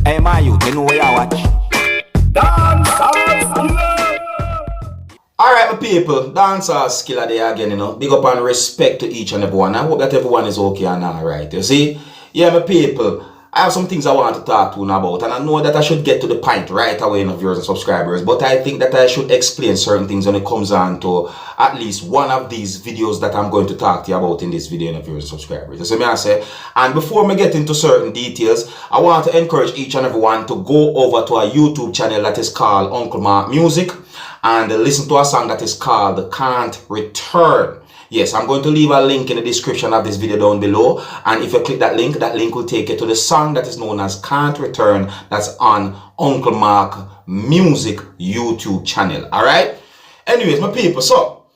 Hey, my youth, you know where you watch? Dancehall skilla. Alright, my people, Dancehall skilla there again, Big up and respect to each and everyone. I hope that everyone is okay and alright. You see? Yeah, my people, I have some things I want to talk to you about, and I know that I should get to the point right away, viewers and subscribers, but I think that I should explain certain things when it comes on to at least one of these videos that I'm going to talk to you about in this video, viewers and subscribers. You see me I say? And before me get into certain details, I want to encourage each and everyone to go over to our YouTube channel that is called Uncle Mark Music and listen to a song that is called Can't Return. Yes, I'm going to leave a link in the description of this video down below, and if you click that link will take you to the song that is known as Can't Return, that's on Uncle Mark Music YouTube channel. Alright? Anyways, my people, so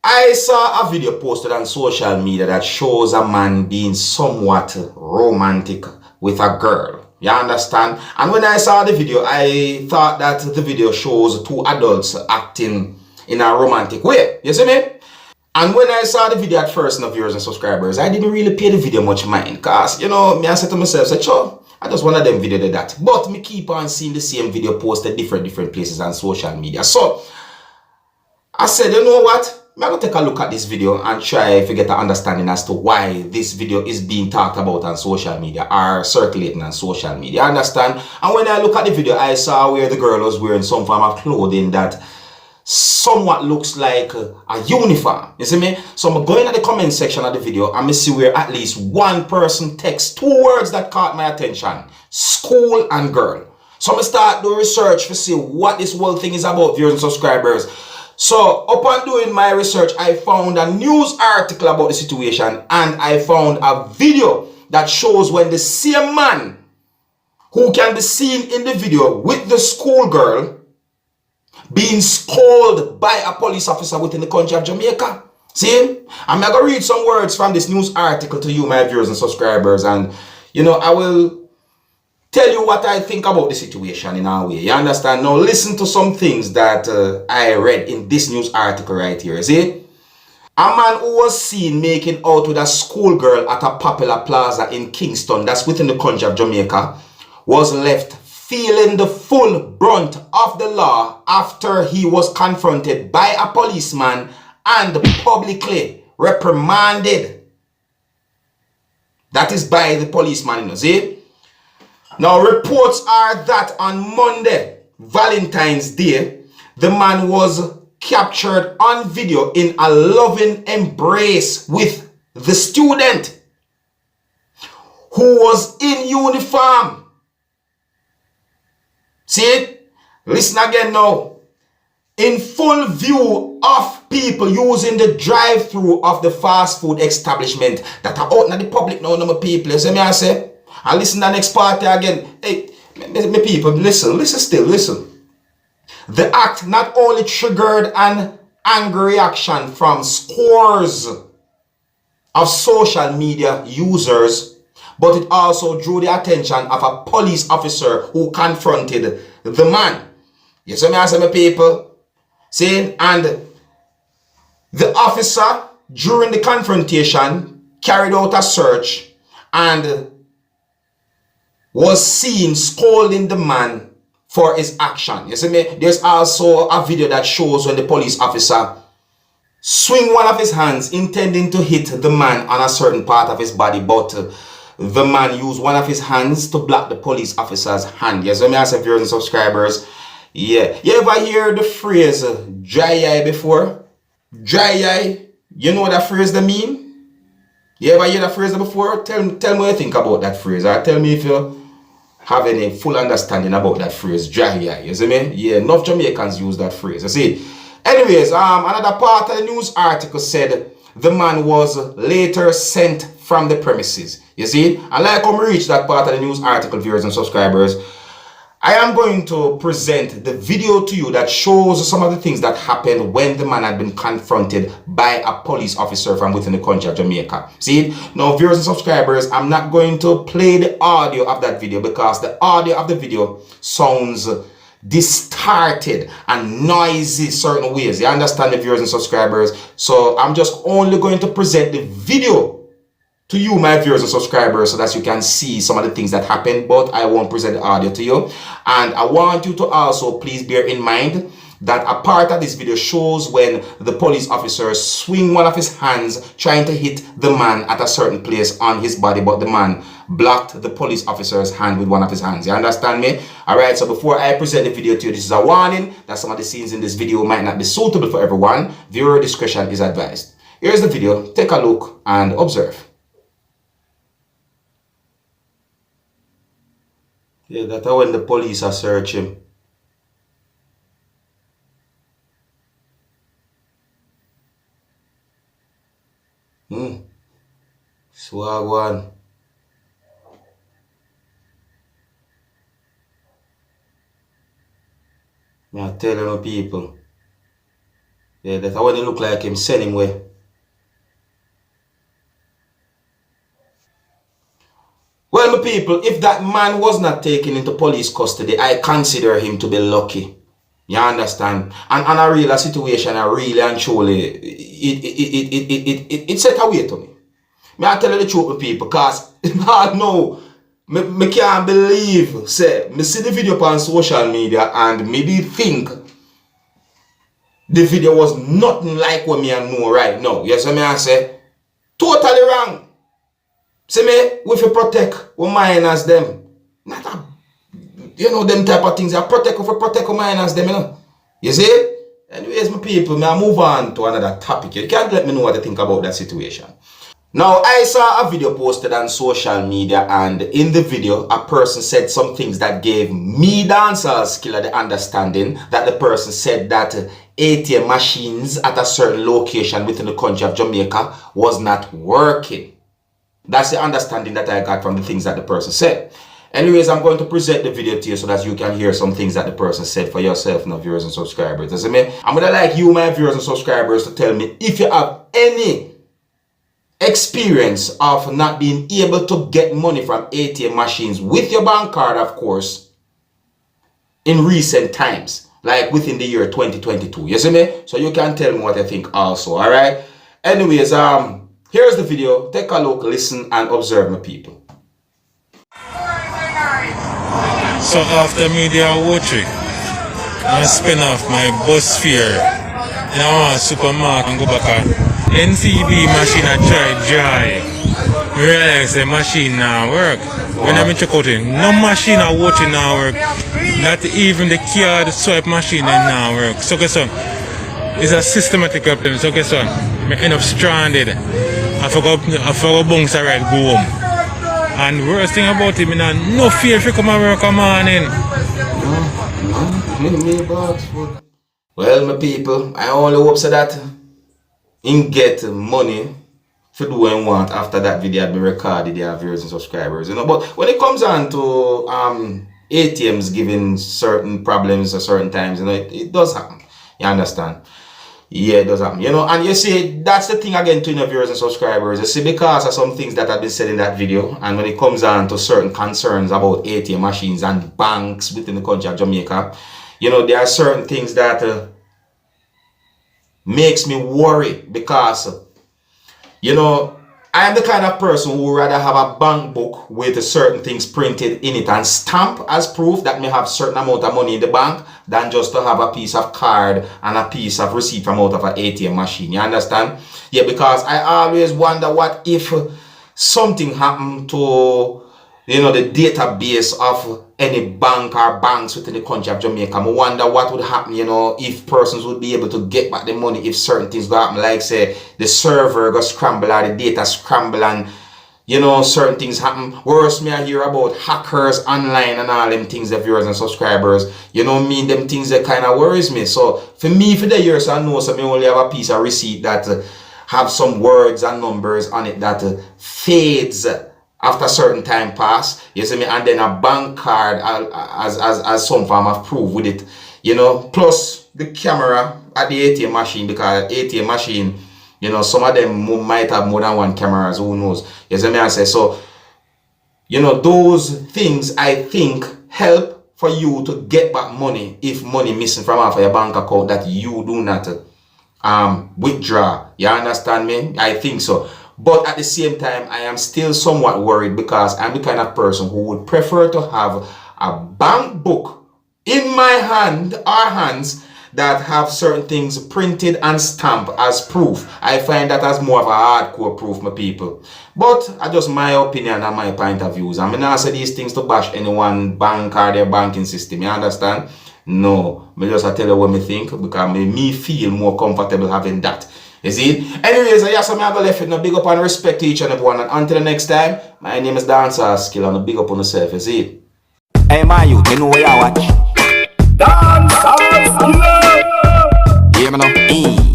I saw a video posted on social media that shows a man being somewhat romantic with a girl. You understand? And when I saw the video, I thought that the video shows two adults acting in a romantic way. You see me? And when I saw the video at first, viewers and subscribers, I didn't really pay the video much mind. Because, me I said to myself, sure, I just one of them video did that. But me keep on seeing the same video posted different places on social media. So, I said, you know what? I'm going to take a look at this video and try to get an understanding as to why this video is being talked about on social media or circulating on social media. Understand? And when I look at the video, I saw where the girl was wearing some form of clothing that somewhat looks like a uniform. You see me? So I'm going to the comment section of the video and I see where at least one person texts two words that caught my attention: school and girl. So I'm start doing research to see what this whole thing is about, viewers and subscribers. So upon doing my research, I found a news article about the situation, and I found a video that shows when the same man who can be seen in the video with the schoolgirl being scolded by a police officer within the country of Jamaica. See? I'm going to read some words from this news article to you, my viewers and subscribers, and I will tell you what I think about the situation in our way. You understand? Now listen to some things that I read in this news article right here. See? A man who was seen making out with a schoolgirl at a popular plaza in Kingston, that's within the country of Jamaica, was left feeling the full brunt of the law after he was confronted by a policeman and publicly reprimanded. That is by the policeman, see? Now, reports are that on Monday, Valentine's Day, the man was captured on video in a loving embrace with the student who was in uniform. See it? Listen again now. In full view of people using the drive-through of the fast food establishment that are out in the public now, my people. You see me I say? And listen to the next part again. Hey, my people, listen still, listen. The act not only triggered an angry reaction from scores of social media users, but it also drew the attention of a police officer who confronted the man. You see me I say, my people? See? And the officer, during the confrontation, carried out a search and was seen scolding the man for his action. You see me? There's also a video that shows when the police officer swing one of his hands intending to hit the man on a certain part of his body, but the man used one of his hands to block the police officer's hand. Yes, let me ask viewers and subscribers. Yeah. You ever hear the phrase dry eye before? Dry eye. You know what that phrase that mean? You ever hear that phrase before? Tell me what you think about that phrase. Or tell me if you have any full understanding about that phrase, dry eye. You see me? Yeah, enough Jamaicans use that phrase. You see? Anyways, another part of the news article said the man was later sent from the premises. You see? And like when we reach that part of the news article, viewers and subscribers, I am going to present the video to you that shows some of the things that happened when the man had been confronted by a police officer from within the country of Jamaica. See? Now, viewers and subscribers, I'm not going to play the audio of that video because the audio of the video sounds distorted and noisy certain ways. You understand, the viewers and subscribers? So I'm just only going to present the video to you, my viewers and subscribers, so that you can see some of the things that happened, but I won't present the audio to you. And I want you to also please bear in mind that a part of this video shows when the police officers swing one of his hands trying to hit the man at a certain place on his body, but the man blocked the police officer's hand with one of his hands. You understand me? Alright, so before I present the video to you, this is a warning that some of the scenes in this video might not be suitable for everyone. Viewer discretion is advised. Here's the video. Take a look and observe. Yeah, that's when the police are searching. Swag one. I tell you people. Yeah, that's when it look like him send him away. Well, my people, if that man was not taken into police custody, I consider him to be lucky. You understand? And on a real situation, I really and truly, it set away to me. I tell you the truth, my people, because I know, I can't believe, say, I see the video on social media and maybe think the video was nothing like what me I know right now. Yes, I say, totally wrong. See me, we have protect we minors them. Not a, you know, them type of things. I protect we minors them, you know. You see? Anyways, my people, I move on to another topic. You can't let me know what you think about that situation. Now, I saw a video posted on social media, and in the video, a person said some things that gave me, Dancehall Skilla, the understanding that the person said that ATM machines at a certain location within the country of Jamaica was not working. That's the understanding that I got from the things that the person said. Anyways, I'm going to present the video to you so that you can hear some things that the person said for yourself, now viewers and subscribers. You see me? I'm going to like you, my viewers and subscribers, to tell me if you have any experience of not being able to get money from ATM machines with your bank card, of course, in recent times, like within the year 2022. You see me? So you can tell me what you think also, alright? Anyways, here's the video. Take a look, listen, and observe, my people. So after media watching, I spend off my bus fare in a supermarket and go back at NCB machine. I try dry. Realize the machine now work. When I check out it, no machine are watching now work. Not even the card swipe machine now work. So guess what? It's a systematic problem. So guess what? I end up stranded. I forgot bounce a ride go home. And worst thing about it, I no fear if you come and work a morning. Well, my people, I only hope so that you get money for do what you want after that video had been recorded, their viewers and subscribers, you know. But when it comes on to ATMs giving certain problems at certain times, you know, it does happen. You understand? Yeah, it does happen, you know. And you see, that's the thing again to viewers and subscribers. You see, because of some things that have been said in that video, and when it comes on to certain concerns about ATM machines and banks within the country of Jamaica, you know, there are certain things that makes me worry, because, you know, I am the kind of person who would rather have a bank book with certain things printed in it and stamp as proof that may have certain amount of money in the bank than just to have a piece of card and a piece of receipt from out of an ATM machine. You understand? Yeah, because I always wonder what if something happened to, you know, the database of any bank or banks within the country of Jamaica. I wonder what would happen, you know, if persons would be able to get back the money if certain things go happen, like say the server got scrambled or the data scrambled and, you know, certain things happen. Worse, me I hear about hackers online and all them things, the viewers and subscribers. You know me, them things that kind of worries me. So for me, for the years, I know so me only have a piece of receipt that have some words and numbers on it that fades after certain time pass, you see me, and then a bank card as some form of proof with it, you know, plus the camera at the ATM machine, because ATM machine, you know, some of them might have more than one cameras, who knows, you see me, I say, so, you know, those things I think help for you to get back money if money missing from off of your bank account that you do not withdraw. You understand me? I think so. But at the same time, I am still somewhat worried because I'm the kind of person who would prefer to have a bank book in my hand or hands that have certain things printed and stamped as proof. I find that as more of a hardcore proof, my people. But I just my opinion and my point of views. I mean, I say these things to bash anyone bank or their banking system. You understand? No, me just I tell you what me think because me feel more comfortable having that. You see? Anyways, yes, I'm gonna left it. Now big up and respect to each and everyone. And until the next time, my name is Dancehall Skilla and big up on yourself. You see? Hey, my youth, you know what I watch? Dancehall Skilla. Yeah, man.